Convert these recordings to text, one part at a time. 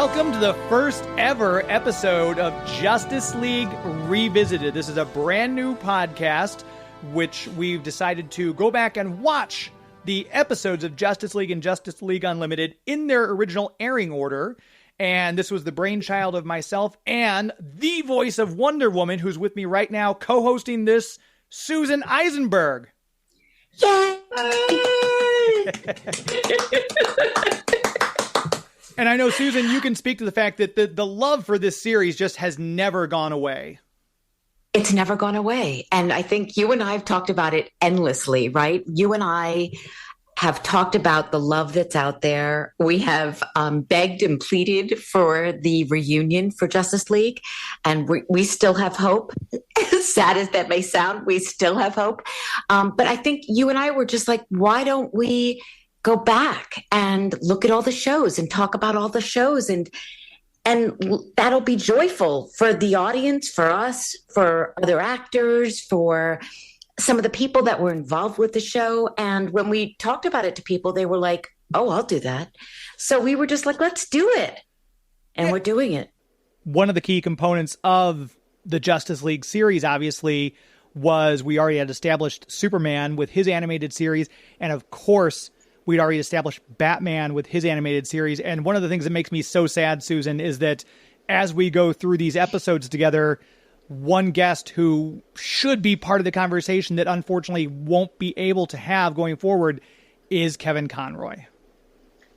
welcome to the first ever episode of Justice League Revisited. This is a brand new podcast, which we've decided to go back and watch the episodes of Justice League and Justice League Unlimited in their original airing order. And this was the brainchild of myself and the voice of Wonder Woman, who's with me right now, co-hosting this, Susan Eisenberg. Yay! And I know, Susan, you can speak to the fact that the love for this series just has never gone away. It's never gone away. And I think you and I have talked about it endlessly, right? You and I have talked about the love that's out there. We have begged and pleaded for the reunion for Justice League. And we still have hope. As sad as that may sound, we still have hope. But I think you and I were just like, why don't we go back and look at all the shows and talk about all the shows, and that'll be joyful for the audience, for us, for other actors, for some of the people that were involved with the show. And when we talked about it to people, they were like, oh, I'll do that. So we were just like, let's do it. And we're doing it. One of the key components of the Justice League series, obviously, was we already had established Superman with his animated series. And of course, we'd already established Batman with his animated series. And one of the things that makes me so sad, Susan, is that as we go through these episodes together, one guest who should be part of the conversation that unfortunately won't be able to have going forward is Kevin Conroy.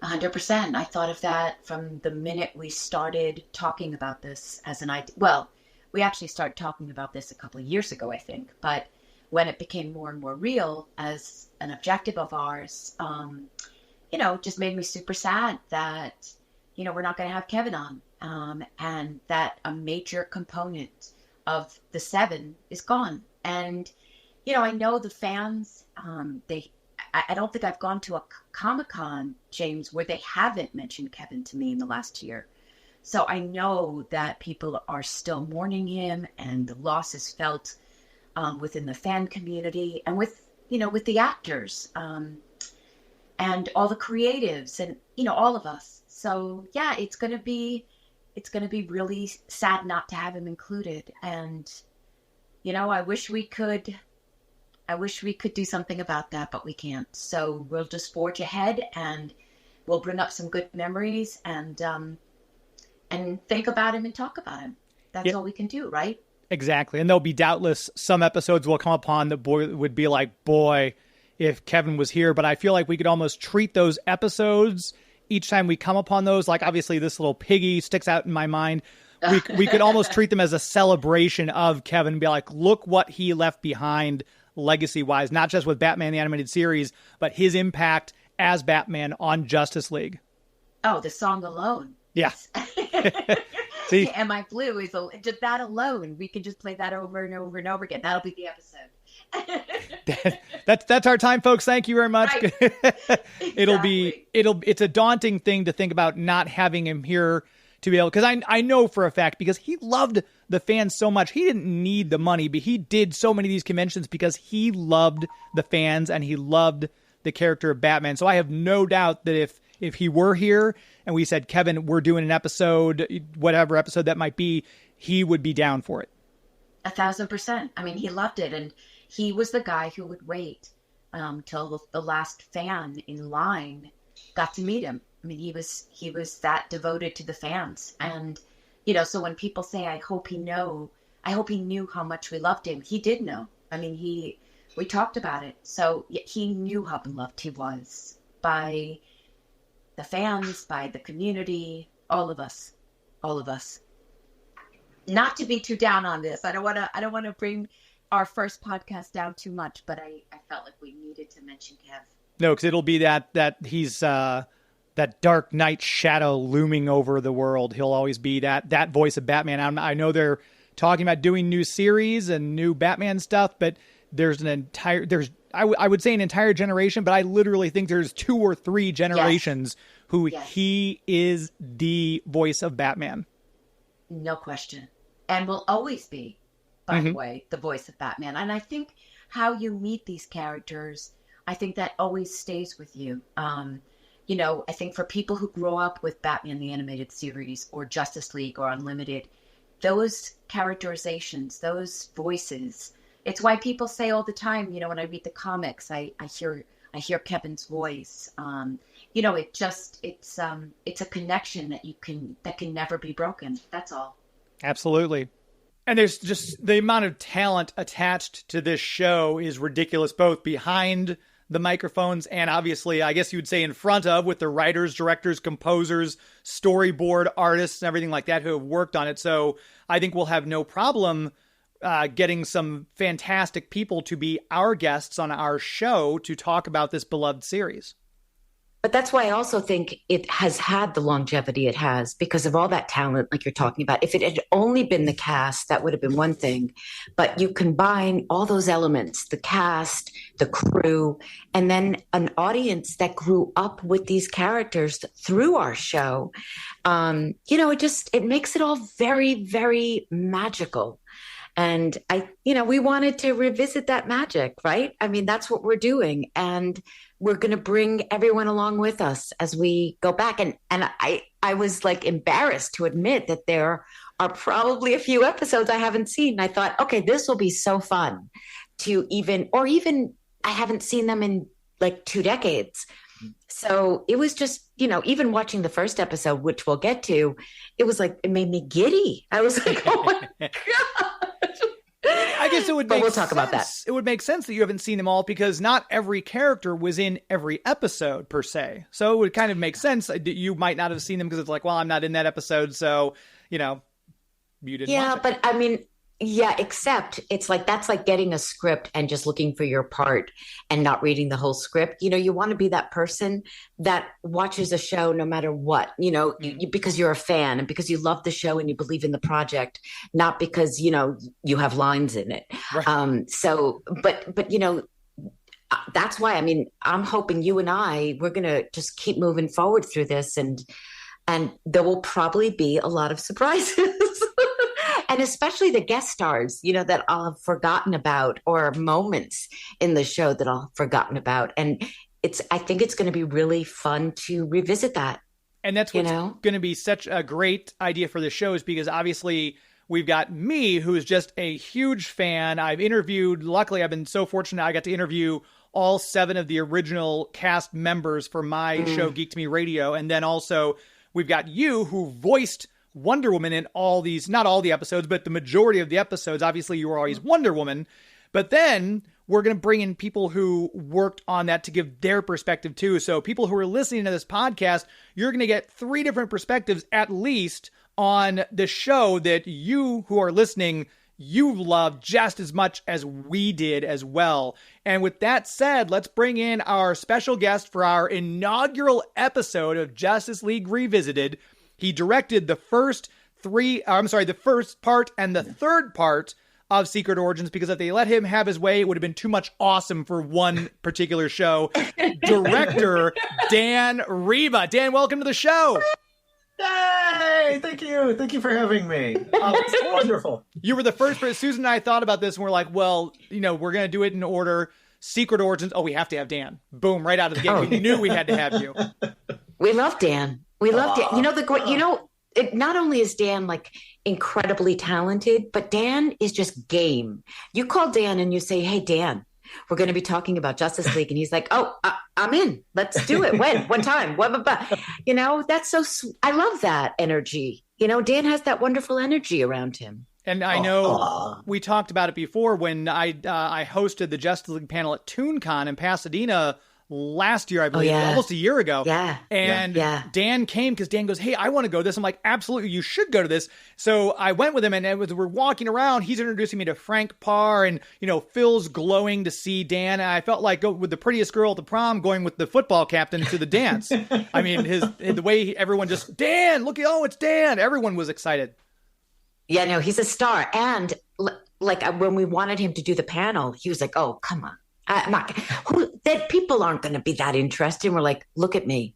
100%. I thought of that from the minute we started talking about this as an idea. Well, we actually started talking about this a couple of years ago, I think. But when it became more and more real as an objective of ours, it just made me super sad that, we're not going to have Kevin on, and that a major component of the Seven is gone. And, I know the fans, I don't think I've gone to a Comic-Con, James, where they haven't mentioned Kevin to me in the last year. So I know that people are still mourning him, and the loss is felt within the fan community and with the actors and all the creatives and, all of us. So yeah, it's going to be really sad not to have him included. And, I wish we could do something about that, but we can't. So we'll just forge ahead, and we'll bring up some good memories and think about him and talk about him. That's all we can do, right? Exactly. And there'll be doubtless some episodes we'll come upon that would be like, boy, if Kevin was here. But I feel like we could almost treat those episodes each time we come upon those. Like, obviously, this little piggy sticks out in my mind. We could almost treat them as a celebration of Kevin and be like, look what he left behind legacy-wise, not just with Batman the Animated Series, but his impact as Batman on Justice League. Oh, the song alone. Yeah. See, Am I Blue is just that alone. We can just play that over and over and over again. That'll be the episode. That's our time, folks. Thank you very much. Right. It's a daunting thing to think about not having him here to be able, because I know for a fact, because he loved the fans so much. He didn't need the money, but he did so many of these conventions because he loved the fans and he loved the character of Batman. So I have no doubt that if he were here and we said, Kevin, we're doing an episode, whatever episode that might be, he would be down for it. 1,000%. I mean, he loved it. And he was the guy who would wait till the last fan in line got to meet him. I mean, he was that devoted to the fans. And, so when people say, I hope he knew how much we loved him. He did know. I mean, we talked about it. So he knew how beloved he was by the fans, by the community, all of us. Not to be too down on this. I don't want to bring our first podcast down too much, but I felt like we needed to mention Kev. No, because it'll be that he's that dark knight shadow looming over the world. He'll always be that voice of Batman. I know they're talking about doing new series and new Batman stuff, but I would say an entire generation, but I literally think there's 2 or 3 generations who he is the voice of Batman. No question. And will always be, by the way, the voice of Batman. And I think how you meet these characters, I think that always stays with you. I think for people who grow up with Batman the Animated Series or Justice League or Unlimited, those characterizations, those voices, it's why people say all the time, when I read the comics, I hear Kevin's voice. It's a connection that can never be broken. That's all. Absolutely. And there's just the amount of talent attached to this show is ridiculous, both behind the microphones and obviously, I guess you would say in front of, with the writers, directors, composers, storyboard artists, and everything like that who have worked on it. So I think we'll have no problem getting some fantastic people to be our guests on our show to talk about this beloved series. But that's why I also think it has had the longevity it has because of all that talent, like you're talking about. If it had only been the cast, that would have been one thing. But you combine all those elements, the cast, the crew, and then an audience that grew up with these characters through our show. It makes it all very, very magical. And we wanted to revisit that magic, right? I mean, that's what we're doing. And we're going to bring everyone along with us as we go back. And I was like embarrassed to admit that there are probably a few episodes I haven't seen. I thought, okay, this will be so fun to even I haven't seen them in like 2 decades. So it was just, even watching the first episode, which we'll get to, it was like, it made me giddy. I was like, oh my God. I guess it would make we'll talk about that. It would make sense that you haven't seen them all because not every character was in every episode per se. So it would kind of make sense that you might not have seen them because it's like, well, I'm not in that episode. So, you didn't. Yeah, but I mean, yeah, except it's like, that's like getting a script and just looking for your part and not reading the whole script. You want to be that person that watches a show no matter what, because you're a fan and because you love the show and you believe in the project, not because, you have lines in it. Right. But that's why, I mean, I'm hoping you and we're going to just keep moving forward through this and there will probably be a lot of surprises. And especially the guest stars, that I'll have forgotten about or moments in the show that I'll have forgotten about. And I think it's going to be really fun to revisit that. And that's what's going to be such a great idea for the show is because obviously we've got me, who is just a huge fan. Luckily I've been so fortunate I got to interview all 7 of the original cast members for my show, Geek to Me Radio. And then also we've got you who voiced Wonder Woman in all these, not all the episodes, but the majority of the episodes. Obviously, you were always Wonder Woman. But then we're going to bring in people who worked on that to give their perspective too. So people who are listening to this podcast, you're going to get 3 different perspectives at least on the show that you who are listening, you loved just as much as we did as well. And with that said, let's bring in our special guest for our inaugural episode of Justice League Revisited. He directed the first part and the third part of Secret Origins because if they let him have his way, it would have been too much awesome for one particular show. Director Dan Riba. Dan, welcome to the show. Hey, thank you. Thank you for having me. It's wonderful. You were the first person. Susan and I thought about this and we're like, well, we're going to do it in order. Secret Origins. Oh, we have to have Dan. Boom, right out of the gate. We knew we had to have you. We love Dan. We love Dan. Not only is Dan like incredibly talented, but Dan is just game. You call Dan and you say, hey, Dan, we're going to be talking about Justice League. And he's like, oh, I'm in. Let's do it. When? What time? Blah, blah, blah. That's so sweet. I love that energy. Dan has that wonderful energy around him. And I know we talked about it before when I hosted the Justice League panel at ToonCon in Pasadena last year, I believe, almost a year ago. Yeah. And Dan came because Dan goes, hey, I want to go to this. I'm like, absolutely, you should go to this. So I went with him, and as we're walking around, he's introducing me to Frank Parr, and, Phil's glowing to see Dan. And I felt like with the prettiest girl at the prom going with the football captain to the dance. I mean, the way everyone just, Dan, look, it's Dan. Everyone was excited. Yeah, no, he's a star. And like when we wanted him to do the panel, he was like, oh, come on. That people aren't going to be that interested. And we're like, look at me.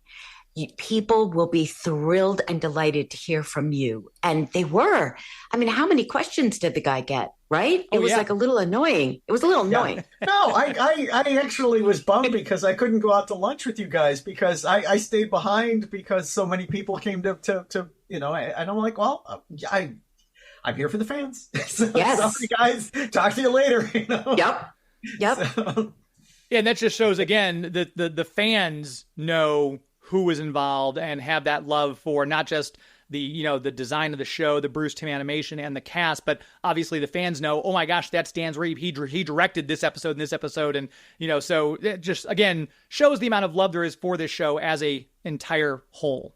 people will be thrilled and delighted to hear from you. And they were. I mean, how many questions did the guy get? Right? It was like a little annoying. It was a little annoying. No, I actually was bummed because I couldn't go out to lunch with you guys because I stayed behind because so many people came to and I'm like, well, I'm here for the fans. So, yes. Sorry, guys. Talk to you later. Yep. So. Yeah, and that just shows again that the fans know who was involved and have that love for not just the design of the show, the Bruce Timm animation, and the cast, but obviously the fans know, oh my gosh, that's Dan Riba. He directed this episode and this episode, and so it just again shows the amount of love there is for this show as a entire whole.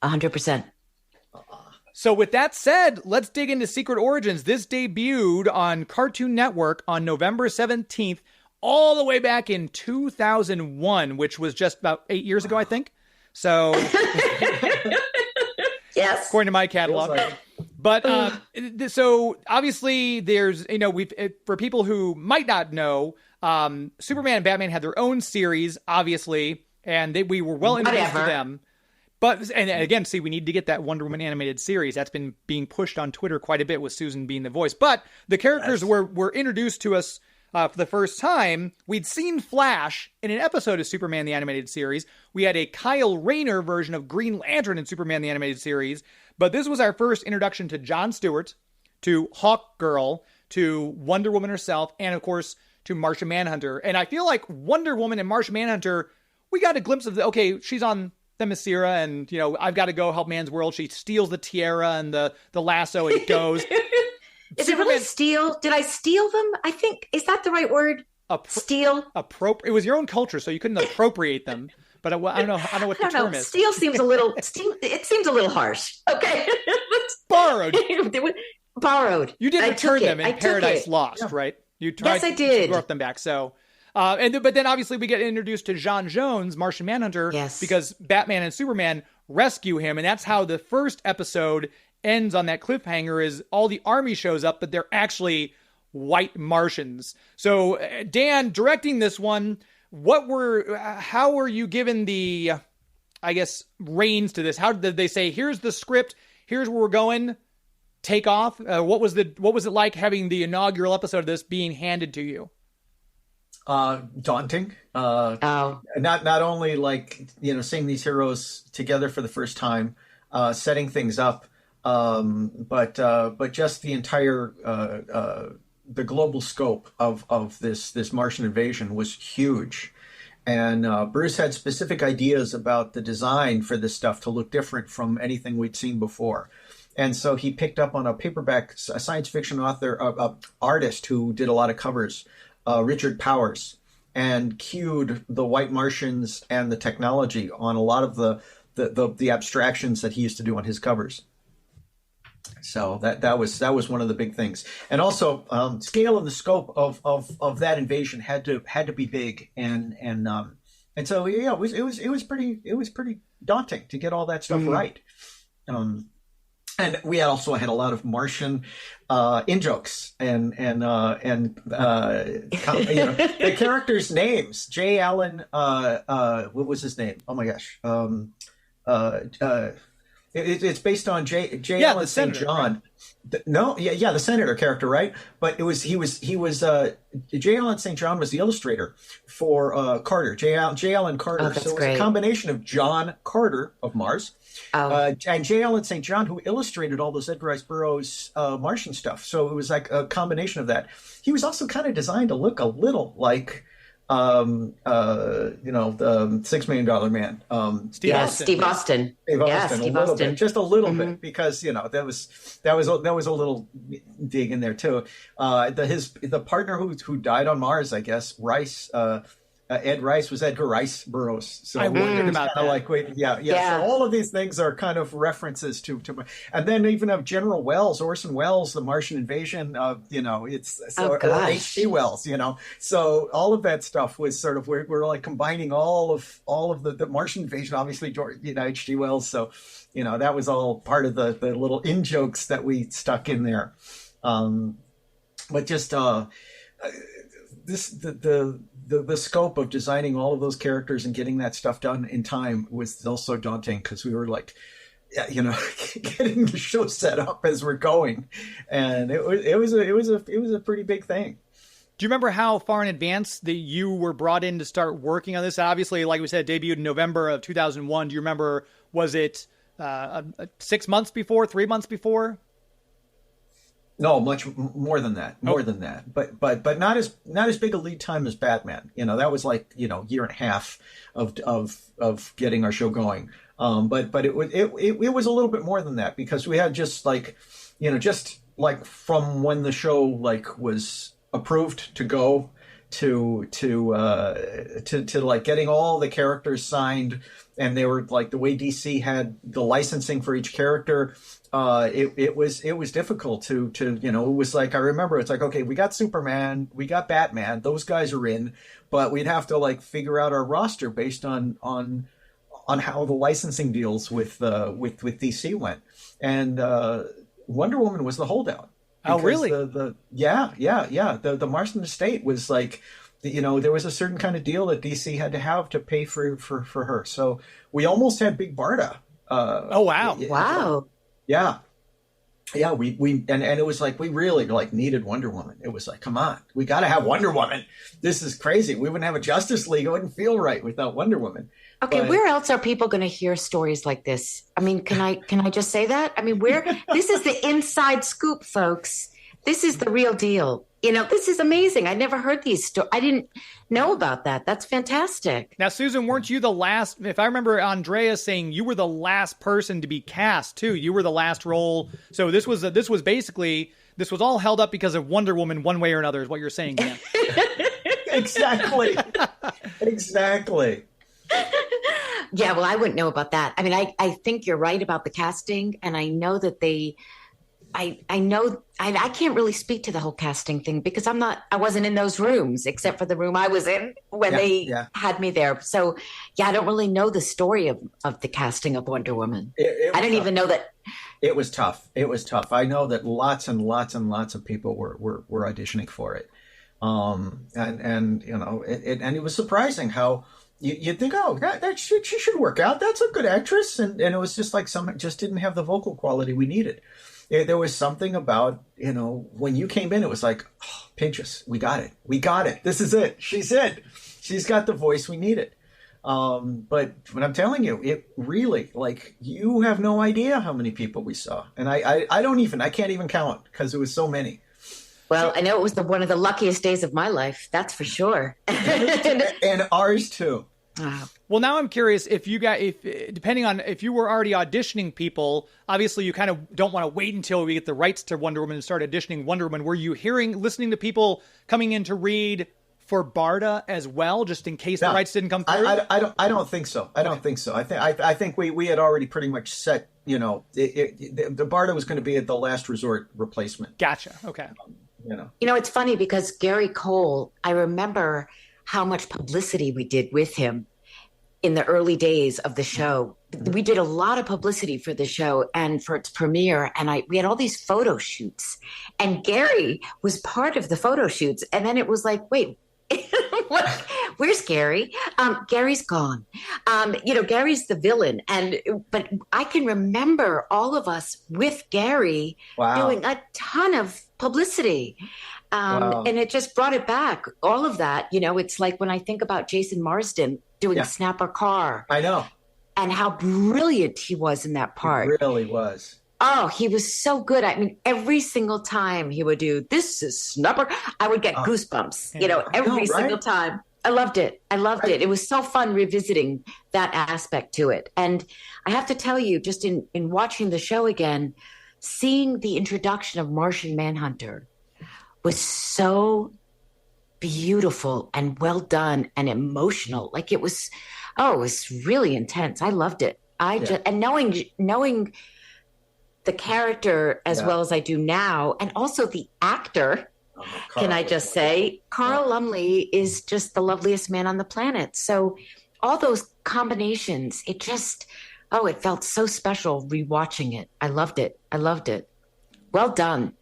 100%. So with that said, let's dig into Secret Origins. This debuted on Cartoon Network on November 17th, all the way back in 2001, which was just about 8 years ago, I think. So, yes, according to my catalog. But so obviously, there's for people who might not know, Superman and Batman had their own series, obviously, and we were well introduced to them. But and again, see, we need to get that Wonder Woman animated series. That's been being pushed on Twitter quite a bit with Susan being the voice. But the characters were introduced to us. For the first time. We'd seen Flash in an episode of Superman the Animated Series. We had a Kyle Rayner version of Green Lantern in Superman the Animated Series. But this was our first introduction to Jon Stewart, to Hawkgirl, to Wonder Woman herself, and of course to Martian Manhunter. And I feel like Wonder Woman and Martian Manhunter, we got a glimpse of she's on Themyscira and, I've got to go help man's world. She steals the tiara and the lasso and goes... Is it really steal? Did I steal them? I think, is that the right word? Steal? It was your own culture, so you couldn't appropriate them. But I don't know what the term is. Steal seems a little, it seems a little harsh. Okay. Borrowed. Borrowed. You did return them in Paradise Lost, right? You tried yes, I did. to throw them back. So, but then obviously we get introduced to Jon Jones, Martian Manhunter, because Batman and Superman rescue him. And that's how the first episode ends on that cliffhanger is all the army shows up, but they're actually white Martians. So Dan, directing this one, how were you given the, reins to this? How did they say, here's the script, here's where we're going, take off? What was it like having the inaugural episode of this being handed to you? Daunting. Not only seeing these heroes together for the first time, setting things up, but just the entire the global scope of this Martian invasion was huge, and Bruce had specific ideas about the design for this stuff to look different from anything we'd seen before, and so he picked up on a science fiction artist who did a lot of covers, Richard Powers, and cued the White Martians and the technology on a lot of the abstractions that he used to do on his covers. So that was one of the big things, and also scale and the scope of that invasion had to be big, and so it was pretty daunting to get all that stuff right, and we also had a lot of Martian in jokes and the characters' names. J. Allen, what was his name? Oh my gosh. It's based on J. Allen St. John. Right? The senator character, right? But he was J. Allen St. John was the illustrator for Carter, J. Allen Carter. Oh, that's so it was great. a combination of John Carter of Mars and J. Allen St. John, who illustrated all those Edgar Rice Burroughs Martian stuff. So it was like a combination of that. He was also kind of designed to look a little like the $6 Million Man. Steve Austin. Steve Austin. Just a little bit, because that was a little dig in there too. The partner who died on Mars, I guess, Rice. Ed Rice was Edgar Rice Burroughs. So I wondered about that. So all of these things are kind of references to and then even of General Wells, Orson Welles, The Martian Invasion. It's H.G. Wells. So all of that stuff was sort of we're like combining all of the Martian Invasion. Obviously, H.G. Wells. So that was all part of the little in jokes that we stuck in there. But just. the scope of designing all of those characters and getting that stuff done in time was still so daunting, because we were like, getting the show set up as we're going, and it was a pretty big thing. Do you remember how far in advance that you were brought in to start working on this? Obviously, like we said, it debuted in November of 2001. Do you remember, was it 6 months before, 3 months before? No, much more than that. More than that. But not as big a lead time as Batman. That was like, year and a half of getting our show going. But it was a little bit more than that, because we had just like from when the show like was approved to go to like getting all the characters signed, and they were like, the way DC had the licensing for each character, it was difficult to it was like, I remember it's like, okay, we got Superman, we got Batman, those guys are in, but we'd have to like figure out our roster based on how the licensing deals with DC went, and Wonder Woman was the holdout. Oh, really? The Marston estate was like, there was a certain kind of deal that DC had to have to pay for her. So we almost had Big Barda. Oh, wow. Wow. Yeah. Yeah, we and it was like, we really like needed Wonder Woman. It was like, come on, we got to have Wonder Woman. This is crazy. We wouldn't have a Justice League. It wouldn't feel right without Wonder Woman. Okay, where else are people going to hear stories like this? I mean, can I just say that? I mean, this is the inside scoop, folks. This is the real deal. This is amazing. I never heard these stories. I didn't know about that. That's fantastic. Now, Susan, weren't you the last? If I remember Andrea saying you were the last person to be cast too. You were the last role. So this was all held up because of Wonder Woman, one way or another, is what you're saying, Dan. Exactly. Exactly. Yeah, well, I wouldn't know about that. I mean, I think you're right about the casting, and I know that I can't really speak to the whole casting thing, because I wasn't in those rooms, except for the room I was in when they had me there. So yeah, I don't really know the story of the casting of Wonder Woman. I didn't even know that. It was tough. It was tough. I know that lots and lots and lots of people were auditioning for it. And it was surprising how you'd think, oh, she should work out. That's a good actress. And it was just like, some just didn't have the vocal quality we needed. There was something about, when you came in, it was like, oh, Pinchas, we got it. We got it. This is it. She's it. She's got the voice we needed. But when I'm telling you, it really, like, you have no idea how many people we saw. And I can't even count, because it was so many. Well, I know it was one of the luckiest days of my life. That's for sure. And ours too. Well, now I'm curious depending on if you were already auditioning people, obviously you kind of don't want to wait until we get the rights to Wonder Woman and start auditioning Wonder Woman. Were you listening to people coming in to read for Barda as well, just in case the rights didn't come through? I don't think so. I think we had already pretty much set, the Barda was going to be at the last resort replacement. Gotcha. Okay. It's funny, because Gary Cole, I remember how much publicity we did with him in the early days of the show. We did a lot of publicity for the show and for its premiere, and we had all these photo shoots, and Gary was part of the photo shoots. And then it was like, wait, where's Gary? Gary's gone. Gary's the villain. But I can remember all of us with Gary doing a ton of publicity. And it just brought it back. All of that, it's like when I think about Jason Marsden doing Snapper Carr. I know. And how brilliant he was in that part. He really was. Oh, he was so good. I mean, every single time he would do, this is Snapper, I would get goosebumps, every single time. I loved it. It was so fun revisiting that aspect to it. And I have to tell you, just in watching the show again, seeing the introduction of Martian Manhunter was so beautiful and well done and emotional. Like it was really intense. I loved it. And knowing the character as well as I do now, and also the actor, can I just say, Carl Lumley is just the loveliest man on the planet. So all those combinations, it felt so special rewatching it. I loved it. Well done.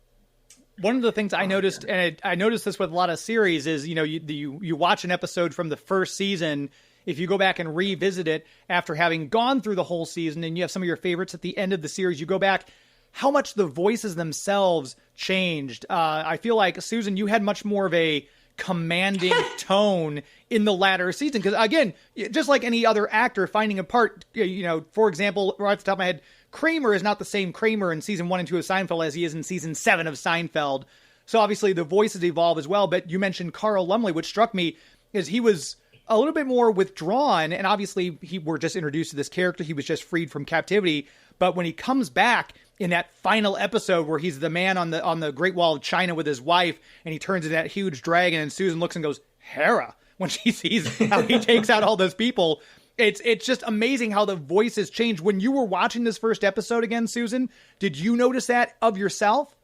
One of the things I noticed, and I noticed this with a lot of series, is, you watch an episode from the first season. If you go back and revisit it after having gone through the whole season and you have some of your favorites at the end of the series, you go back, how much the voices themselves changed. I feel like, Susan, you had much more of a commanding tone in the latter season. Because, again, just like any other actor finding a part, for example, right off the top of my head, Kramer is not the same Kramer in season 1 and 2 of Seinfeld as he is in season 7 of Seinfeld. So obviously the voices evolve as well. But you mentioned Carl Lumley, which struck me is he was a little bit more withdrawn. And obviously we're just introduced to this character. He was just freed from captivity. But when he comes back in that final episode where he's the man on the Great Wall of China with his wife, and he turns into that huge dragon, and Susan looks and goes, Hera, when she sees how he takes out all those people. It's just amazing how the voices change. When you were watching this first episode again, Susan, did you notice that of yourself?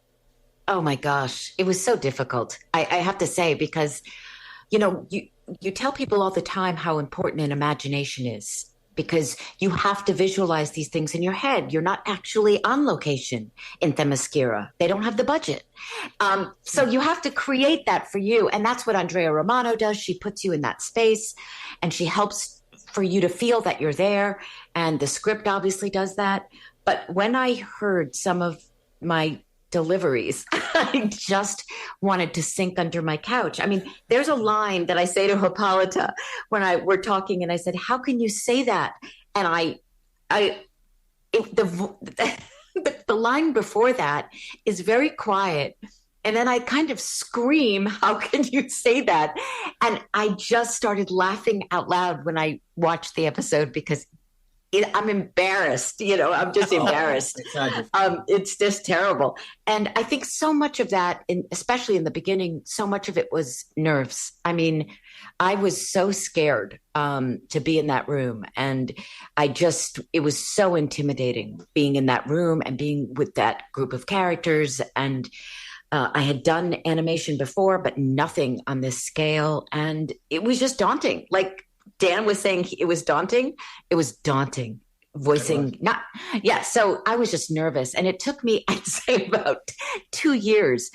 Oh my gosh, it was so difficult. I have to say, because, you tell people all the time how important an imagination is, because you have to visualize these things in your head. You're not actually on location in Themyscira. They don't have the budget. So you have to create that for you. And that's what Andrea Romano does. She puts you in that space and she helps for you to feel that you're there. And the script obviously does that. But when I heard some of my deliveries, I just wanted to sink under my couch. I mean, there's a line that I say to Hippolyta when we're talking, and I said, "How can you say that?" And the line before that is very quiet, and then I kind of scream, "How can you say that?" And I just started laughing out loud when I watched the episode, because I'm embarrassed, I'm just embarrassed. It's just terrible. And I think so much of that, especially in the beginning, so much of it was nerves. I mean, I was so scared to be in that room. And it was so intimidating being in that room and being with that group of characters. And I had done animation before, but nothing on this scale. And it was just daunting. Like Dan was saying, it was daunting. It was daunting voicing. So I was just nervous. And it took me, I'd say, about 2 years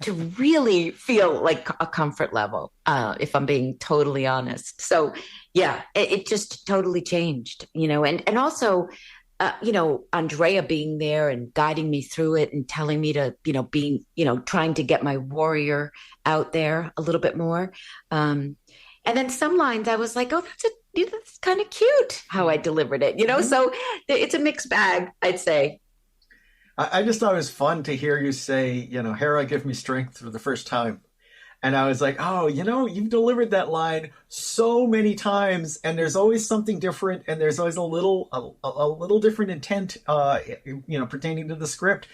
to really feel like a comfort level, if I'm being totally honest. So yeah, it just totally changed, and also, Andrea being there and guiding me through it and telling me to, trying to get my warrior out there a little bit more. And then some lines I was like, oh, that's kind of cute how I delivered it, So it's a mixed bag, I'd say. I just thought it was fun to hear you say, Hera, give me strength for the first time. And I was like, oh, you've delivered that line so many times, and there's always something different, and there's always a little different intent, pertaining to the script.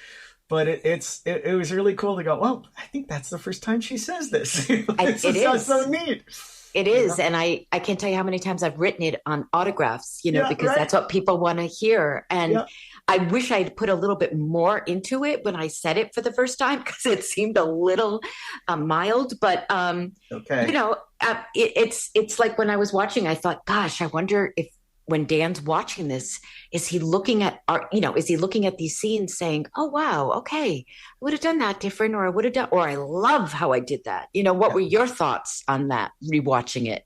But it was really cool to go, well, I think that's the first time she says this. It is so neat. It is. And I can't tell you how many times I've written it on autographs, because that's what people want to hear. And I wish I'd put a little bit more into it when I said it for the first time, because it seemed a little mild. But, it's like when I was watching, I thought, gosh, I wonder if when Dan's watching this, is he looking at these scenes saying, oh, wow, okay, I would have done that different, or I love how I did that. What were your thoughts on that, rewatching it?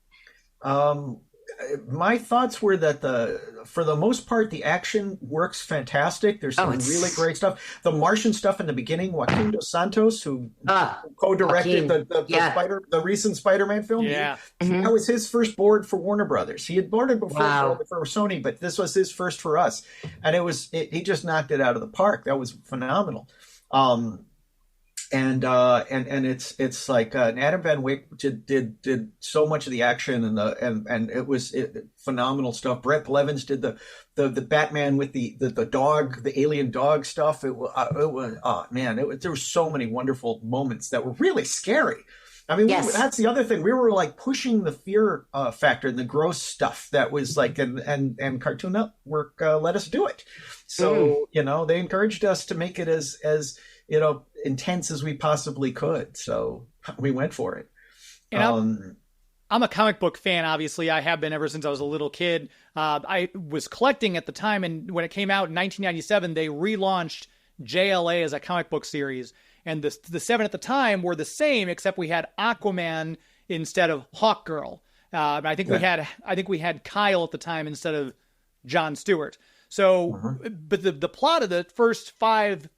My thoughts were that for the most part, the action works fantastic. There's some really great stuff. The Martian stuff in the beginning, Joaquin Dos Santos, who co-directed the recent Spider-Man film. Yeah. That was his first board for Warner Brothers. He had boarded before for Sony, but this was his first for us. And he just knocked it out of the park. That was phenomenal. And it's like Adam Van Wyck did so much of the action and it was phenomenal stuff. Brett Blevins did the Batman with the dog, the alien dog stuff. There were so many wonderful moments that were really scary. I mean, that's the other thing. We were like pushing the fear factor and the gross stuff that was like, and Cartoon Network let us do it. So they encouraged us to make it as intense as we possibly could. So we went for it. And I'm a comic book fan, obviously. I have been ever since I was a little kid. I was collecting at the time, and when it came out in 1997, they relaunched JLA as a comic book series. And the 7 at the time were the same, except we had Aquaman instead of Hawkgirl. I think we had Kyle at the time instead of Jon Stewart. So, but the plot of the first 5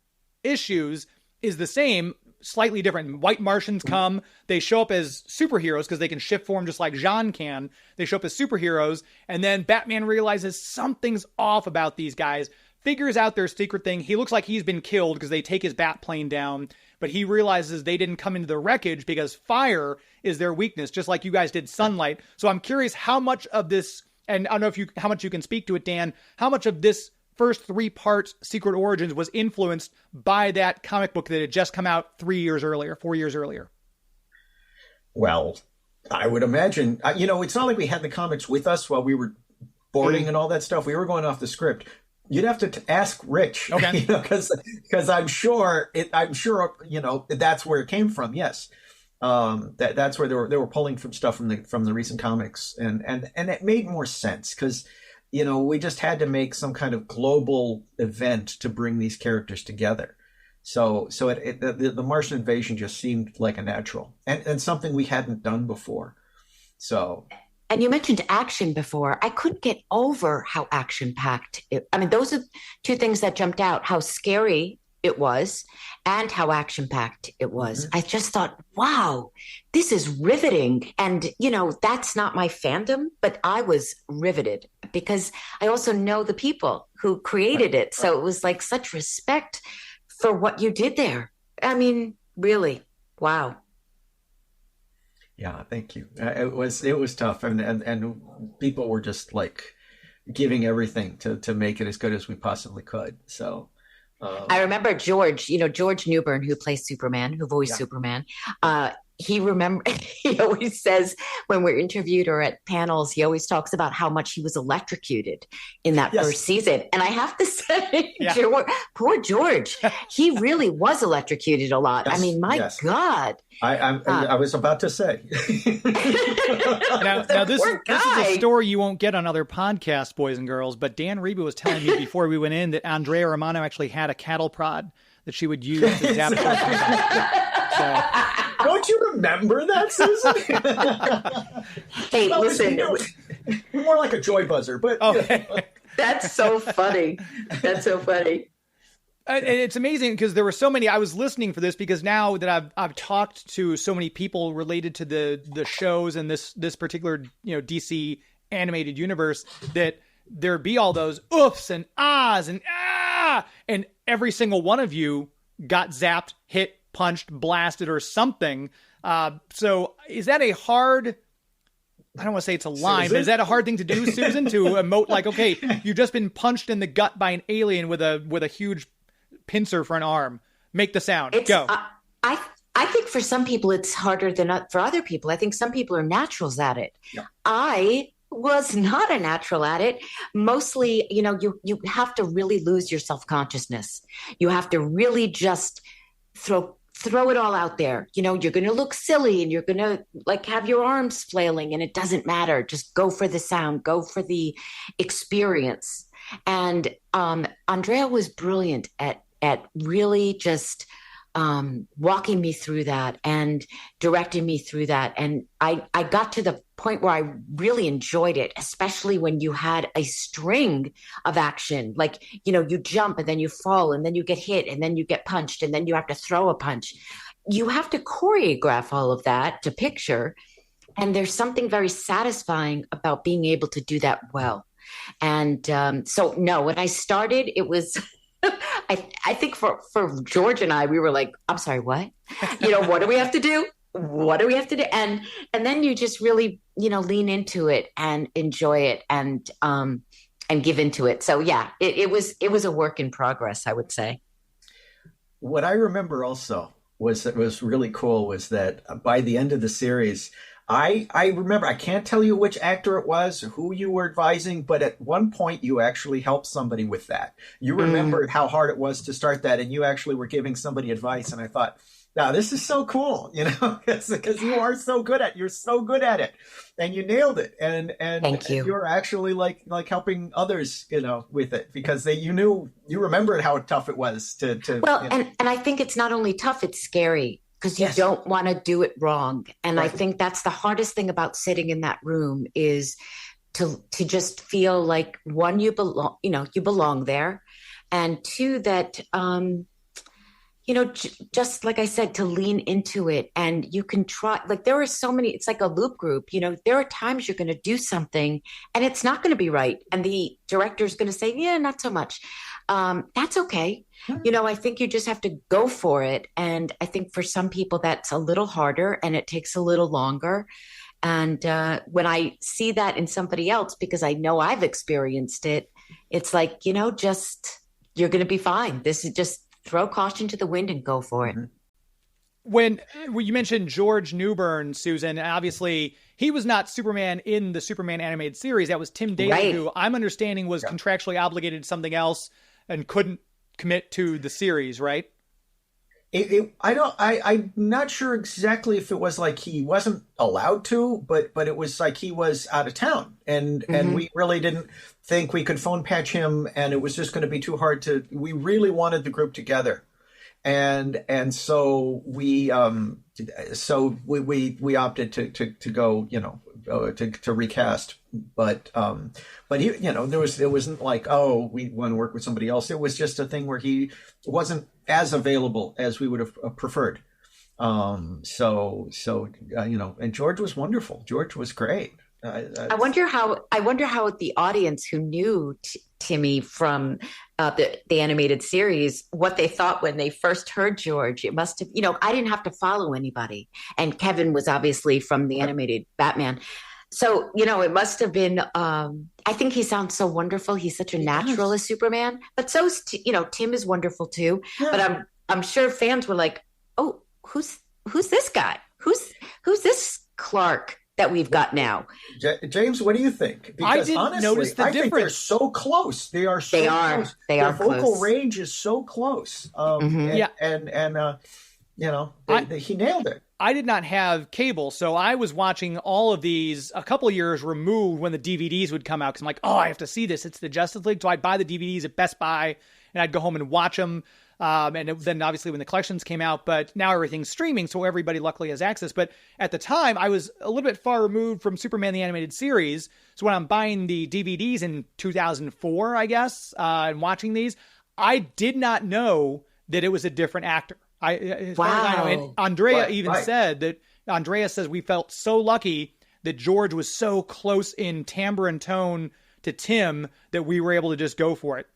issues is the same, slightly different. White Martians come, they show up as superheroes because they can shift form just like Jean can. They show up as superheroes, and then Batman realizes something's off about these guys, figures out their secret thing. He looks like he's been killed because they take his bat plane down, but he realizes they didn't come into the wreckage because fire is their weakness, just like you guys did sunlight. So I'm curious how much of this, and I don't know how much you can speak to it, Dan, how much of this first 3-part Secret Origins was influenced by that comic book that had just come out 4 years earlier. Well, I would imagine, it's not like we had the comics with us while we were boarding and all that stuff. We were going off the script. You'd have to ask Rich, okay? Because I'm sure that's where it came from. Yes, that's where they were pulling from stuff from the recent comics, and it made more sense because we just had to make some kind of global event to bring these characters together. So the Martian invasion just seemed like a natural and something we hadn't done before. So. And you mentioned action before. I couldn't get over how action-packed those are 2 things that jumped out, how scary it was and how action-packed it was. I just thought, wow, this is riveting. And, that's not my fandom, but I was riveted because I also know the people who created it. So it was like such respect for what you did there. I mean, really, wow. Yeah, thank you. It was tough, and people were just like giving everything to make it as good as we possibly could. So I remember George Newbern, who plays Superman, who voiced Superman. He always says when we're interviewed or at panels, he always talks about how much he was electrocuted in that first season. And I have to say, poor George, he really was electrocuted a lot. Yes, I mean, my God. I was about to say. now this is a story you won't get on other podcasts, boys and girls, but Dan Riba was telling me before we went in that Andrea Romano actually had a cattle prod that she would use to zap so. Don't you remember that, Susan? Hey, listen. More like a joy buzzer, but That's so funny. That's so funny. It's amazing because there were so many. I was listening for this because now that I've talked to so many people related to the shows and this particular DC animated universe, that there be all those oofs and ahs and and every single one of you got zapped, hit, punched, blasted, or something. So is that a hard? I don't want to say it's a line, but is that a hard thing to do, Susan? To emote like, okay, you've just been punched in the gut by an alien with a huge pincer for an arm. Make the sound. Go. I think for some people it's harder than for other people. I think some people are naturals at it. Yeah. I was not a natural at it. Mostly, you have to really lose your self-consciousness. You have to really just throw it all out there. You're going to look silly and you're going to have your arms flailing, and it doesn't matter. Just go for the sound, go for the experience. And Andrea was brilliant at really just walking me through that and directing me through that. And I got to the point where I really enjoyed it, especially when you had a string of action. You jump and then you fall and then you get hit and then you get punched and then you have to throw a punch. You have to choreograph all of that to picture. And there's something very satisfying about being able to do that well. And when I started, it was... I think for George and I, we were like, I'm sorry, what? What do we have to do? What do we have to do? And then you just really, lean into it and enjoy it and give into it. So yeah, it was a work in progress, I would say. What I remember also was really cool was that by the end of the series, I remember, I can't tell you which actor it was, who you were advising, but at one point you actually helped somebody with that. You remembered how hard it was to start that, and you actually were giving somebody advice. And I thought, Now, this is so cool, because you're so good at it, and you nailed it, and Thank you. You're actually like helping others, with it, because you remembered how tough it was to. Well, and I think it's not only tough, it's scary because you don't want to do it wrong, and I think that's the hardest thing about sitting in that room is to just feel like, one, you belong there, and two, that just like I said, to lean into it, and you can try. Like, there are so many, it's like a loop group, there are times you're going to do something and it's not going to be right. And the director's going to say, yeah, not so much. That's okay. I think you just have to go for it. And I think for some people that's a little harder and it takes a little longer. And when I see that in somebody else, because I know I've experienced it, it's like, just, you're going to be fine. This is just, throw caution to the wind and go for it. When you mentioned George Newbern, Susan, obviously he was not Superman in the Superman animated series. That was Tim Daly, who I'm understanding was contractually obligated to something else and couldn't commit to the series, right? I'm not sure exactly if it was like he wasn't allowed to, but it was like he was out of town, and we really didn't think we could phone patch him, and it was just going to be too hard we really wanted the group together, and so we opted to go, to recast, but he, there wasn't like, oh, we want to work with somebody else. It was just a thing where he wasn't as available as we would have preferred. And George was wonderful. George was great. I wonder how the audience who knew Timmy from the animated series, what they thought when they first heard George. It must have, I didn't have to follow anybody, and Kevin was obviously from the animated Batman. So, it must have been, I think he sounds so wonderful. He's such a natural as Superman, but so's, Tim is wonderful too. Yeah. But I'm sure fans were like, oh, who's this guy? Who's this Clark that we've got now? James, what do you think? Because I didn't honestly, notice the I think they're difference. so close. They are so close. Their vocal range is so close. He nailed it. I did not have cable, so I was watching all of these a couple of years removed when the DVDs would come out, because I'm like, oh, I have to see this. It's the Justice League. So I'd buy the DVDs at Best Buy, and I'd go home and watch them. Then obviously when the collections came out, but now everything's streaming, so everybody luckily has access. But at the time, I was a little bit far removed from Superman the Animated Series. So when I'm buying the DVDs in 2004, I guess, and watching these, I did not know that it was a different actor. As far as I know, and Andrea said that, Andrea says we felt so lucky that George was so close in timbre and tone to Tim that we were able to just go for it.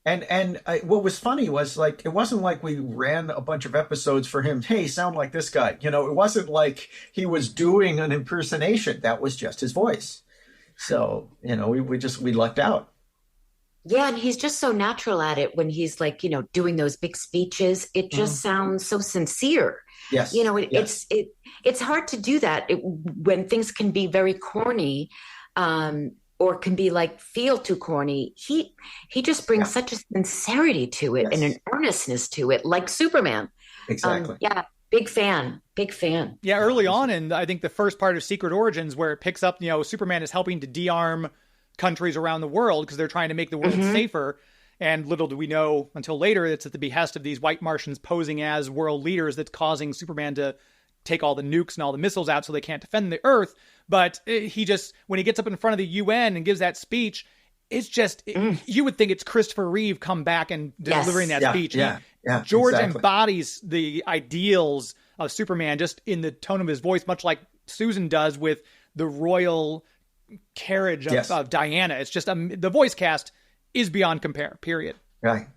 And what was funny was, like, it wasn't like we ran a bunch of episodes for him. Hey, sound like this guy. It wasn't like he was doing an impersonation. That was just his voice. So, we lucked out. Yeah, and he's just so natural at it when he's like, doing those big speeches. It just sounds so sincere. Yes. It's hard to do that when things can be very corny, or can be like feel too corny. He just brings such a sincerity to it and an earnestness to it, like Superman. Exactly. Big fan. Yeah, early on in, I think, the first part of Secret Origins, where it picks up, Superman is helping to de-arm countries around the world because they're trying to make the world safer. And little do we know until later, it's at the behest of these white Martians posing as world leaders that's causing Superman to take all the nukes and all the missiles out so they can't defend the Earth. But he just, when he gets up in front of the UN and gives that speech, it's just, you would think it's Christopher Reeve come back and delivering that speech. George embodies the ideals of Superman just in the tone of his voice, much like Susan does with the royal carriage of Diana. It's just the voice cast is beyond compare, period. Right.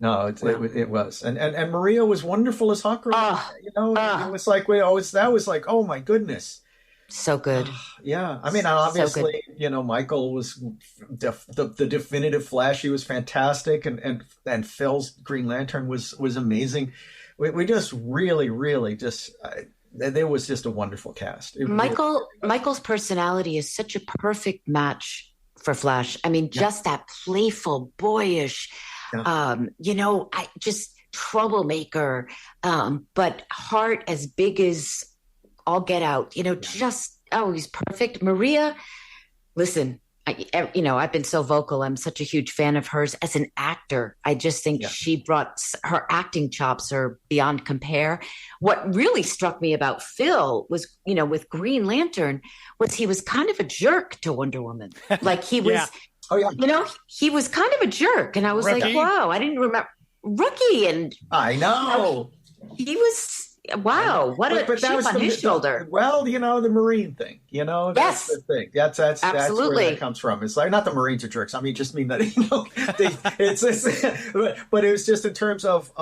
No, it was. And Maria was wonderful as Hawk. It was like, that was like, oh my goodness. So good. Yeah. I mean, obviously, Michael was the definitive Flash. He was fantastic. And Phil's Green Lantern was amazing. We just really just, there was just a wonderful cast. Michael's personality is such a perfect match for Flash. I mean, just that playful, boyish, troublemaker, but heart as big as all get out. He's perfect. Maria, listen, I've been so vocal. I'm such a huge fan of hers as an actor. I just think she brought her acting chops are beyond compare. What really struck me about Phil was, with Green Lantern, was he was kind of a jerk to Wonder Woman. Like he was, he was kind of a jerk. And I was like, wow, I didn't remember Rookie. And I know he was. Wow, what a chip on his shoulder. Well, the Marine thing, that's the thing. That's absolutely where that comes from. It's like, not the Marines are jerks. I mean, just mean that, but it was just in terms of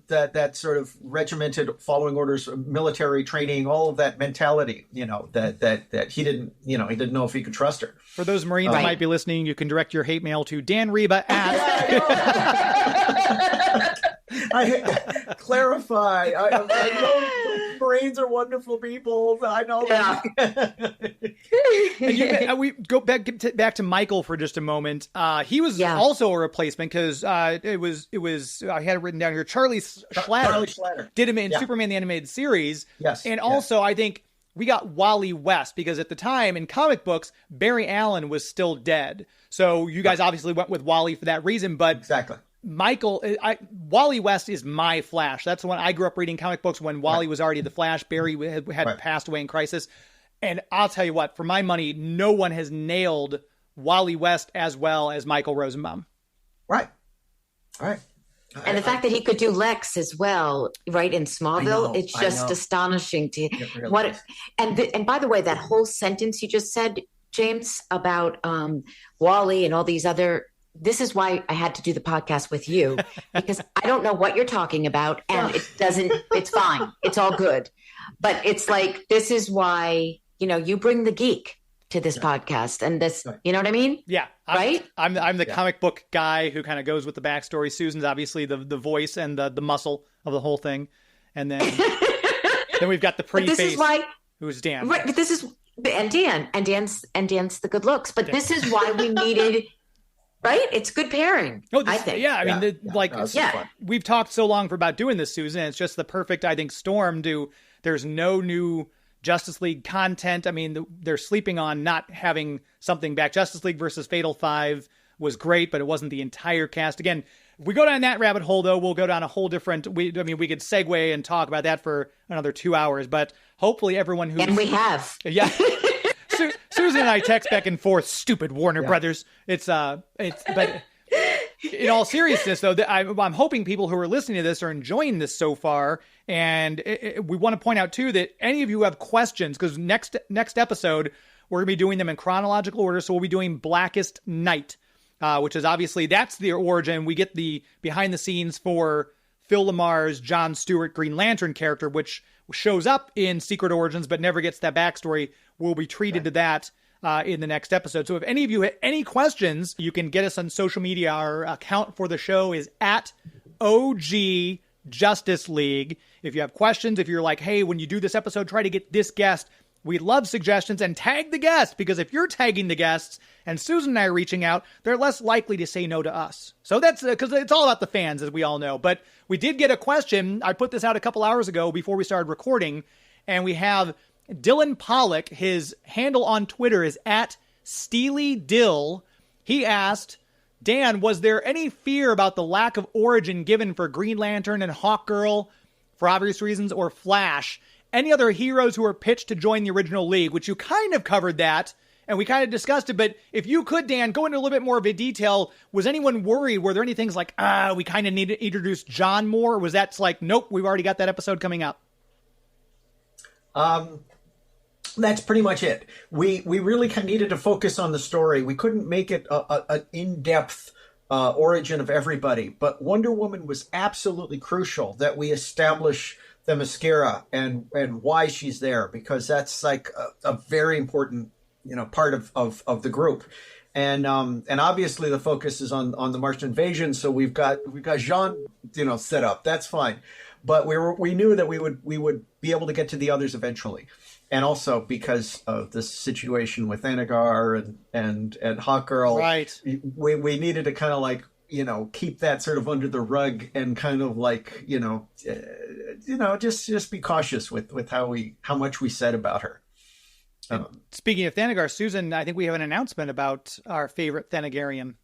that sort of regimented following orders, military training, all of that mentality, that he didn't know if he could trust her. For those Marines who might be listening, you can direct your hate mail to Dan Riba at... I clarify. I know Marines are wonderful people. I know that. And we go back to Michael for just a moment. He was also a replacement because it was I had it written down here. Charlie Schlatter did him in Superman the Animated Series. Yes, and also I think we got Wally West because at the time in comic books Barry Allen was still dead. So you guys obviously went with Wally for that reason, but exactly. Michael, Wally West is my Flash. That's the one I grew up reading comic books when Wally was already the Flash. Barry had passed away in Crisis. And I'll tell you what, for my money, no one has nailed Wally West as well as Michael Rosenbaum. Right. And the fact that he could do Lex as well, right, in Smallville, it's just astonishing to really and by the way, that whole sentence you just said, James, about Wally and all these other. This is why I had to do the podcast with you, because I don't know what you're talking about, and it's fine. It's all good. But it's like, this is why, you bring the geek to this podcast, and this, you know what I mean? Yeah. Right? I'm the comic book guy who kind of goes with the backstory. Susan's obviously the voice and the muscle of the whole thing. And then we've got the pretty face who's Dan. Right. But this is, and Dan's the good looks, but this is why we needed. Right? It's good pairing, I think. Yeah, I mean, we've talked so long about doing this, Susan. It's just the perfect, I think, storm there's no new Justice League content. I mean, they're sleeping on not having something back. Justice League versus Fatal 5 was great, but it wasn't the entire cast. Again, if we go down that rabbit hole, though, we'll go down a whole different... we could segue and talk about that for another 2 hours, but hopefully everyone who... And we have. Yeah. Susan and I text back and forth, stupid Warner Brothers. But in all seriousness, though, I'm hoping people who are listening to this are enjoying this so far. And we want to point out, too, that any of you have questions, because next episode, we're going to be doing them in chronological order. So we'll be doing Blackest Night, which is obviously, that's the origin. We get the behind the scenes for Phil Lamar's John Stewart Green Lantern character, which shows up in Secret Origins, but never gets that backstory. We'll be treated to that in the next episode. So if any of you have any questions, you can get us on social media. Our account for the show is at OG Justice League. If you have questions, if you're like, hey, when you do this episode, try to get this guest. We love suggestions, and tag the guest, because if you're tagging the guests and Susan and I are reaching out, they're less likely to say no to us. So that's because it's all about the fans, as we all know. But we did get a question. I put this out a couple hours ago before we started recording, and we have Dylan Pollock. His handle on Twitter is at SteelyDill. He asked, Dan, was there any fear about the lack of origin given for Green Lantern and Hawkgirl, for obvious reasons, or Flash? Any other heroes who were pitched to join the original League, which you kind of covered that, and we kind of discussed it, but if you could, Dan, go into a little bit more of a detail. Was anyone worried? Were there any things like, we kind of need to introduce John more? Or was that like, nope, we've already got that episode coming up? That's pretty much it. We really kind of needed to focus on the story. We couldn't make it an in-depth origin of everybody, but Wonder Woman was absolutely crucial that we establish the mascara and why she's there, because that's like a very important, part of the group. And obviously the focus is on the Martian invasion. So we've got Jean, set up. That's fine. But we knew that we would be able to get to the others eventually. And also because of the situation with Anagar and Hawkgirl, right? We needed to kind of like, keep that sort of under the rug and kind of like, just be cautious with how much we said about her. Speaking of Thanagar, Susan, I think we have an announcement about our favorite Thanagarian.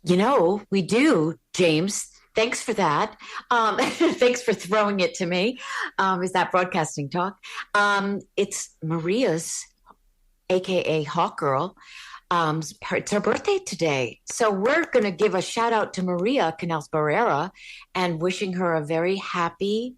We do, James. Thanks for that. Thanks for throwing it to me. Is that broadcasting talk? It's Maria's, aka Hawk Girl. It's her birthday today. So we're going to give a shout out to Maria Canals Barrera and wishing her a very happy,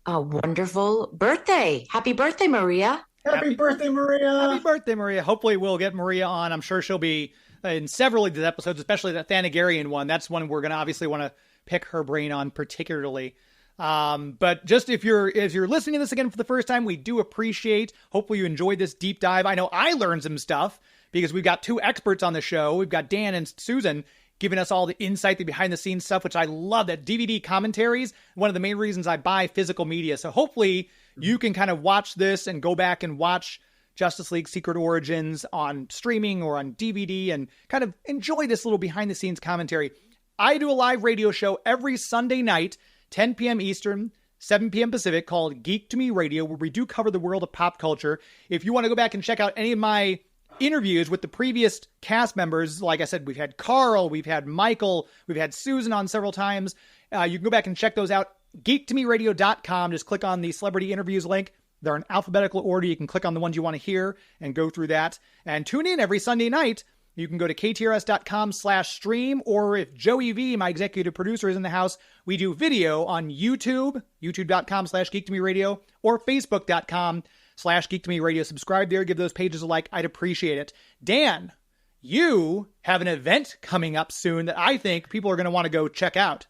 wonderful birthday. Happy birthday, Maria. Happy birthday, Maria. Happy birthday, Maria. Hopefully we'll get Maria on. I'm sure she'll be in several of these episodes, especially that Thanagarian one. That's one we're going to obviously want to pick her brain on particularly. But just if you're listening to this again for the first time, we do appreciate. Hopefully you enjoyed this deep dive. I know I learned some stuff because we've got two experts on the show. We've got Dan and Susan giving us all the insight, the behind the scenes stuff, which I love. That DVD commentaries, one of the main reasons I buy physical media. So hopefully you can kind of watch this and go back and watch Justice League Secret Origins on streaming or on DVD and kind of enjoy this little behind the scenes commentary. I do a live radio show every Sunday night, 10 p.m. Eastern, 7 p.m. Pacific, called Geek to Me Radio, where we do cover the world of pop culture. If you want to go back and check out any of my interviews with the previous cast members, like I said, we've had Carl, we've had Michael, we've had Susan on several times. You can go back and check those out. geektomeradio.com. Just click on the celebrity interviews link. They're in alphabetical order. You can click on the ones you want to hear and go through that. And tune in every Sunday night. You can go to ktrs.com/stream, or if Joey V, my executive producer, is in the house, we do video on YouTube, youtube.com/geektomeradio, or facebook.com/geektomeradio. Subscribe there, give those pages a like. I'd appreciate it. Dan, you have an event coming up soon that I think people are going to want to go check out.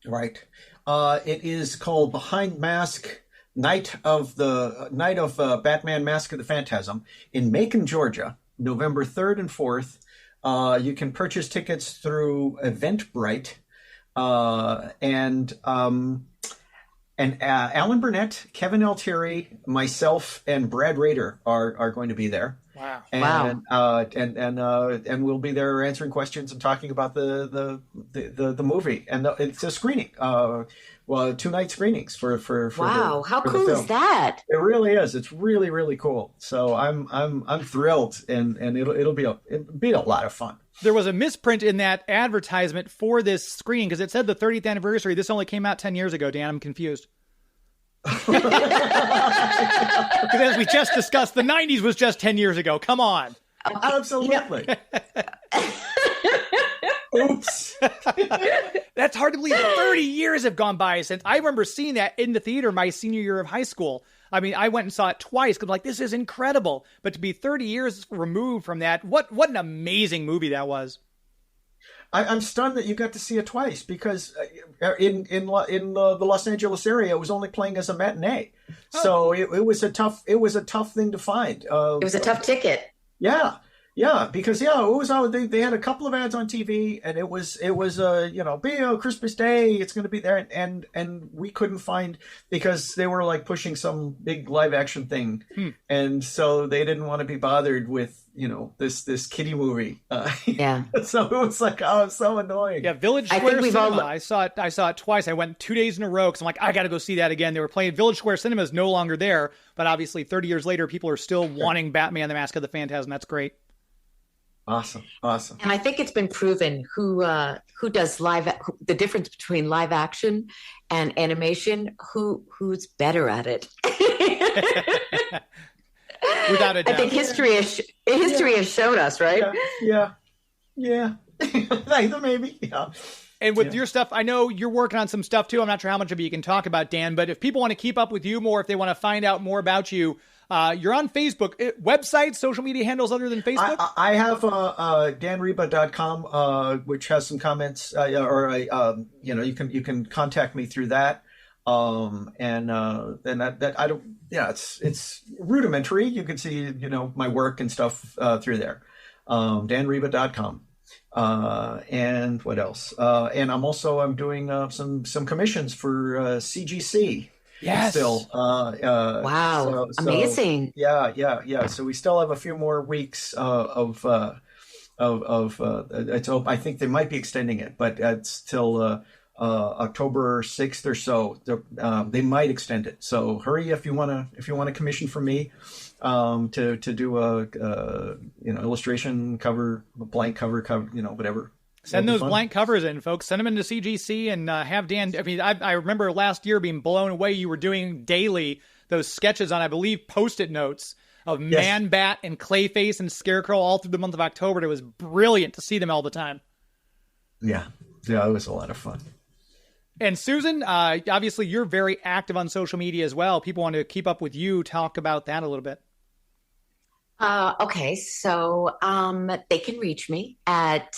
Right. It is called Behind Mask, Night of Batman Mask of the Phantasm in Macon, Georgia, November 3rd and 4th. You can purchase tickets through Eventbrite. And Alan Burnett, Kevin Altieri, myself, and Brad Rader are going to be there. Wow! And we'll be there answering questions and talking about the movie. And it's a screening. 2-night screenings for wow! How for cool is that? It really is. It's really, really cool. So I'm thrilled, and it'll be a lot of fun. There was a misprint in that advertisement for this screening because it said the 30th anniversary. This only came out 10 years ago, Dan. I'm confused. Because as we just discussed, the 90s was just 10 years ago. Come on. Absolutely. Oops. That's hard to believe. 30 years have gone by since I remember seeing that in the theater my senior year of high school. I mean, I went and saw it twice because I'm like, this is incredible. But to be 30 years removed from that, what an amazing movie that was. I'm stunned that you got to see it twice because in the Los Angeles area, it was only playing as a matinee. Oh. So it was a tough thing to find. It was a tough ticket. Yeah. Yeah, because it was they had a couple of ads on TV, and it was Christmas Day, it's going to be there, and we couldn't find, because they were like pushing some big live action thing, and so they didn't want to be bothered with this kiddie movie. Yeah. So it was like, oh, it's so annoying. Yeah, Village Square Cinema. I saw it twice. I went 2 days in a row because I'm like, I got to go see that again. They were playing Village Square Cinema is no longer there, but obviously 30 years later, people are still wanting Batman: The Mask of the Phantasm. That's great. Awesome. And I think it's been proven who does the difference between live action and animation, who's better at it. Without a doubt. I think history has shown us, right? Yeah. Maybe. Yeah. And with your stuff, I know you're working on some stuff too. I'm not sure how much of it you can talk about, Dan, but if people want to keep up with you more, if they want to find out more about you, you're on Facebook. Websites, social media handles other than Facebook? I have danriba.com, which has some comments, you can contact me through that. It's rudimentary. You can see, my work and stuff through there. danriba.com. And what else? And I'm doing some commissions for CGC. Yes. Still. Wow. So, amazing. Yeah. So we still have a few more weeks of it's. I think they might be extending it, but it's till October 6th or so. They might extend it. So hurry if you want to commission from me to do a illustration cover, blank cover, whatever. Send those blank covers in, folks. Send them into CGC and have Dan. I mean, I remember last year being blown away. You were doing daily those sketches on, I believe, Post-it notes of Man Bat and Clayface and Scarecrow all through the month of October. It was brilliant to see them all the time. Yeah, it was a lot of fun. And Susan, obviously you're very active on social media as well. People want to keep up with you. Talk about that a little bit. Okay, so they can reach me at,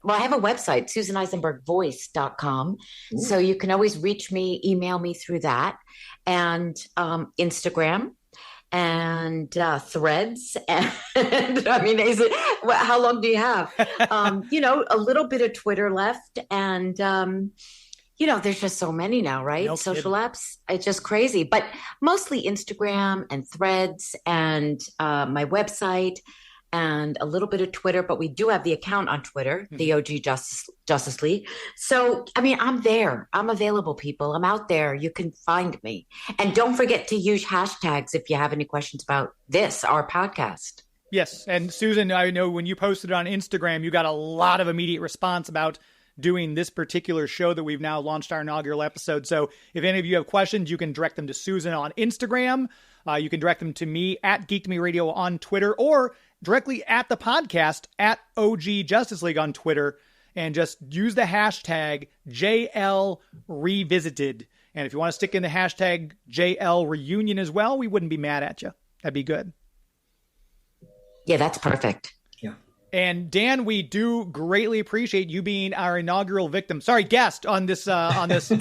I have a website, SusanEisenbergVoice.com. Ooh. So you can always reach me, email me through that, and Instagram and Threads. And I mean, how long do you have? A little bit of Twitter left, and there's just so many now, right? No Social apps. It's just crazy, but mostly Instagram and Threads and my website and a little bit of Twitter, but we do have the account on Twitter, the OG Justice League. So, I mean, I'm there. I'm available, people. I'm out there. You can find me. And don't forget to use hashtags if you have any questions about our podcast. Yes. And Susan, I know when you posted it on Instagram, you got a lot of immediate response about doing this particular show that we've now launched our inaugural episode. So if any of you have questions, you can direct them to Susan on Instagram. You can direct them to me at Geek to Me Radio on Twitter, or directly at the podcast at OG Justice League on Twitter, and just use the hashtag JL Revisited. And if you want to stick in the hashtag JL Reunion as well, we wouldn't be mad at you. That'd be good. Yeah, that's perfect. And Dan, we do greatly appreciate you being our inaugural guest on this on this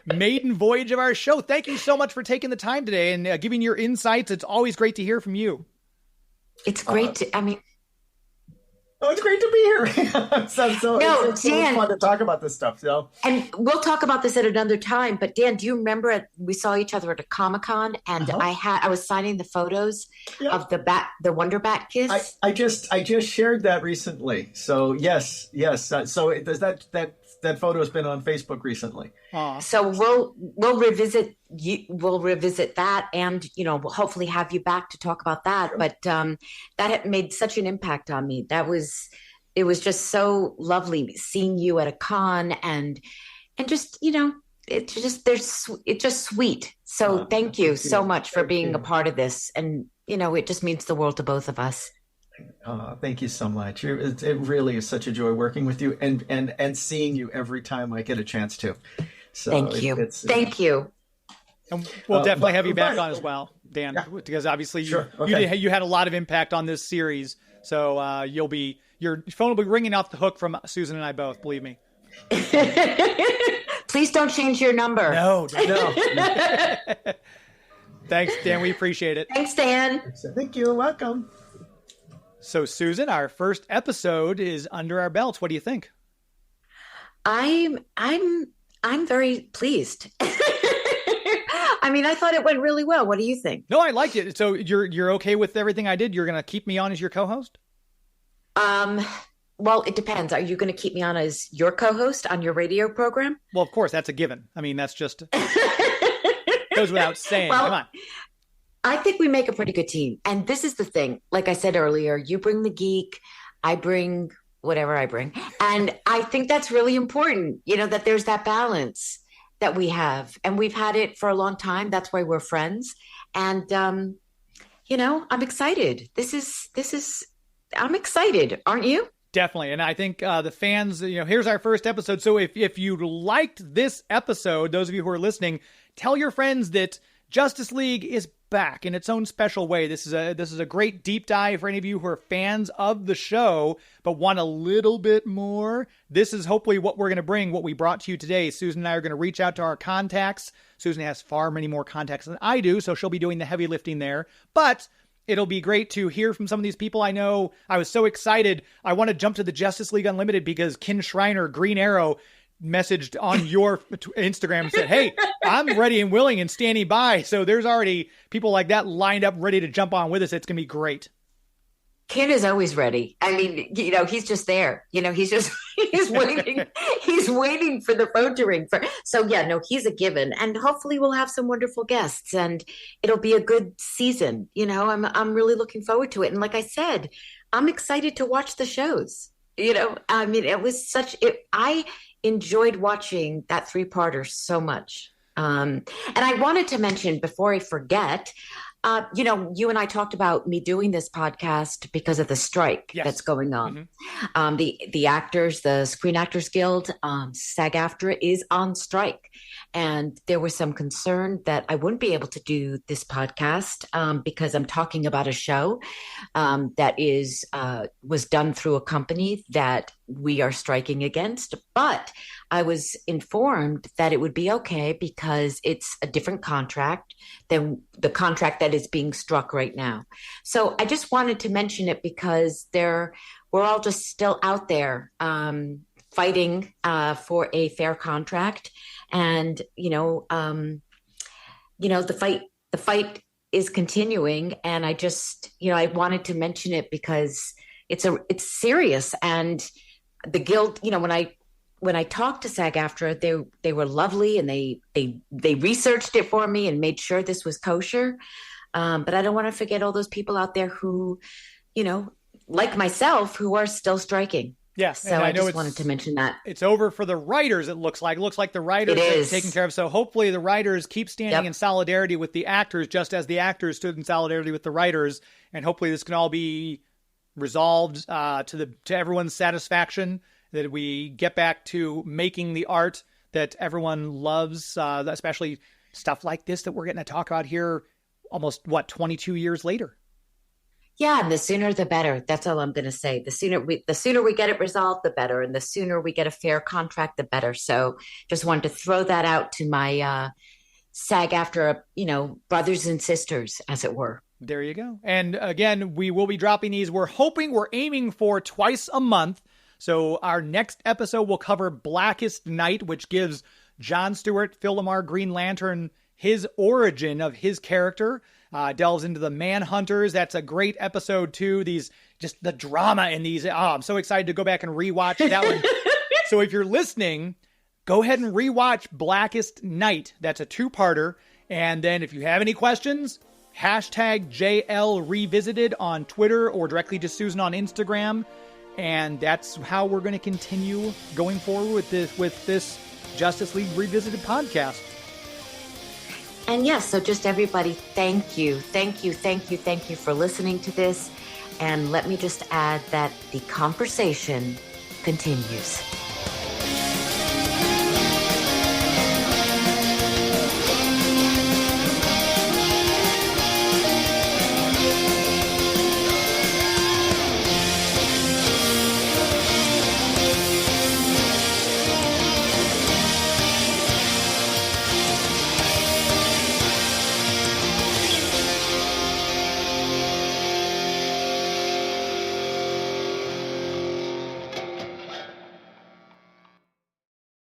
maiden voyage of our show. Thank you so much for taking the time today and giving your insights. It's always great to hear from you. It's great it's great to be here. It's fun to talk about this stuff. So. And we'll talk about this at another time. But Dan, do you remember we saw each other at a Comic-Con, and I was signing the photos of the Wonder Bat kiss? I just shared that recently. So yes. So that photo has been on Facebook recently. Aww. So we'll revisit that, and we'll hopefully have you back to talk about that. Sure. But that had made such an impact on me. It was just so lovely seeing you at a con, and just it's just sweet. So thank you so much for being a part of this, and it just means the world to both of us. Thank you so much. It really is such a joy working with you and seeing you every time I get a chance to. So thank you. Thank you. And we'll definitely have you back on as well, Dan, because obviously you had a lot of impact on this series. So your phone will be ringing off the hook from Susan and I both, believe me. Please don't change your number. No. Thanks, Dan. We appreciate it. Thanks, Dan. Thank you. Welcome. So, Susan, our first episode is under our belts. What do you think? I'm very pleased. I mean, I thought it went really well. What do you think? No, I liked it. So you're okay with everything I did? You're going to keep me on as your co-host? Well, it depends. Are you going to keep me on as your co-host on your radio program? Well, of course, that's a given. I mean, that's just goes without saying. Well, come on. I think we make a pretty good team. And this is the thing. Like I said earlier, you bring the geek, I bring whatever I bring. And I think that's really important, that there's that balance that we have. And we've had it for a long time. That's why we're friends. And, I'm excited. I'm excited. Aren't you? Definitely. And I think the fans, here's our first episode. So if you liked this episode, those of you who are listening, tell your friends that Justice League is back in its own special way. This is a great deep dive for any of you who are fans of the show but want a little bit more. This is hopefully what we're going to bring, what we brought to you today. Susan and I are going to reach out to our contacts. Susan has far many more contacts than I do, so she'll be doing the heavy lifting there. But it'll be great to hear from some of these people. I know I was so excited. I want to jump to the Justice League Unlimited because Ken Schreiner, Green Arrow, messaged on your Instagram and said, hey, I'm ready and willing and standing by. So there's already people like that lined up, ready to jump on with us. It's going to be great. Ken is always ready. I mean, he's just there. He's waiting. He's waiting for the phone to ring. So yeah, no, he's a given. And hopefully we'll have some wonderful guests and it'll be a good season. I'm really looking forward to it. And like I said, I'm excited to watch the shows. I mean, I enjoyed watching that 3-parter so much. And I wanted to mention before I forget, you and I talked about me doing this podcast because of the strike that's going on. Mm-hmm. The actors, the Screen Actors Guild, SAG-AFTRA is on strike. And there was some concern that I wouldn't be able to do this podcast because I'm talking about a show that was done through a company that we are striking against. But I was informed that it would be okay because it's a different contract than the contract that is being struck right now. So I just wanted to mention it because we're all just still out there fighting for a fair contract. And, the fight is continuing. And I just, I wanted to mention it because it's serious. And the Guild, when I talked to SAG-AFTRA, they were lovely and they researched it for me and made sure this was kosher. But I don't want to forget all those people out there who, like myself, who are still striking. Yes. So I just wanted to mention that. It's over for the writers, it looks like. It looks like the writers are taken care of. So hopefully the writers keep standing in solidarity with the actors, just as the actors stood in solidarity with the writers. And hopefully this can all be resolved to everyone's satisfaction, that we get back to making the art that everyone loves, especially stuff like this that we're getting to talk about here almost, 22 years later. Yeah, and the sooner the better. That's all I'm going to say. The sooner we get it resolved, the better. And the sooner we get a fair contract, the better. So just wanted to throw that out to my SAG-AFTRA, brothers and sisters, as it were. There you go. And again, we will be dropping these. We're aiming for twice a month. So our next episode will cover Blackest Night, which gives Jon Stewart, Phil LaMarr, Green Lantern, his origin of his character. Delves into the Manhunters. That's a great episode too. Just the drama in these. I'm so excited to go back and rewatch that one. So if you're listening, go ahead and rewatch Blackest Night. That's a 2-parter. And then if you have any questions, #JL Revisited on Twitter or directly to Susan on Instagram. And that's how we're going to continue going forward with this Justice League Revisited podcast. And yes, so just everybody, thank you for listening to this. And let me just add that the conversation continues.